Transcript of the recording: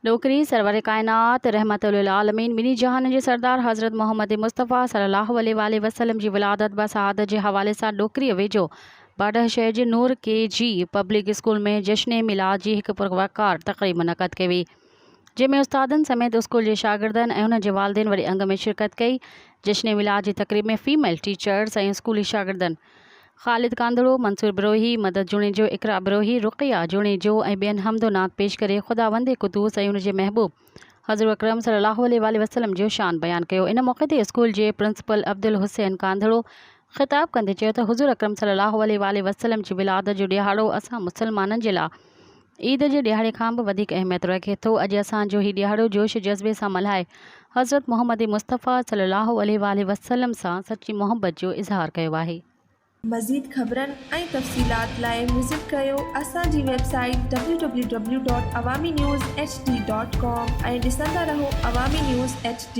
डोकरी सरवर कायनात रहमतुल आलमीन बिनी जहान जे सरदार हज़रत मोहम्मद मुस्तफ़ा सल्लल्लाहु अलैहि वसल्लम जी विलादत व शहादत जे हवाले सां डोकरी वेझो बाडह शहर जे नूर KG पब्लिक स्कूल में जश्न मिलाद जी एक पुरवकार तक़रीब मुनक़द कई वई, जंहिंमें उस्तादनि समेत स्कूल जे शागिर्दनि ऐं उन्हनि जे वालिदैन वॾे अंग में शिरकत कई। जश्न मिलाद जी तक़रीब में फीमेल टीचर्स ऐं स्कूली शागिर्दनि ख़ालिद कांदड़ो, मंसूर बिरोही, मदद जुणेजो, इकरा बिरोही, रुक़िया जुणेजो ऐं ॿियनि हमदो नात पेश करे ख़ुदावंद कुदूस ऐं उनजे महबूब हज़रत अकरम सल्लल्लाहु अलैहि वसल्लम जो शान बयान कयो। इन मौक़े ते स्कूल जे प्रिंसिपल अब्दुल हुसैन कांदड़ो ख़िताब कंदे चयो त हुज़ूर अकरम सल्लल्लाहु अलैहि वसल्लम जी विलादत जो ॾियारो असां मुसलमाननि जे लाइ ईद जे ॾियारे खां बि वधीक अहमियत रखे थो। अॼु असांजो हीउ ॾियारो जोश जज़्बे सां मल्हाए हज़रत मोहम्मद मुस्तफ़ा सल्लल्लाहु अलैहि वसल्लम सां सची मोहब्बत जो इज़हार कयो आहे। मज़ीद ख़बरनि ऐं तफ़सीलात लाइ विज़िट कयो असांजी वेबसाइट www.awamiNewsHD.com ऐं ॾिसंदा रहो अवामी न्यूज़ HD।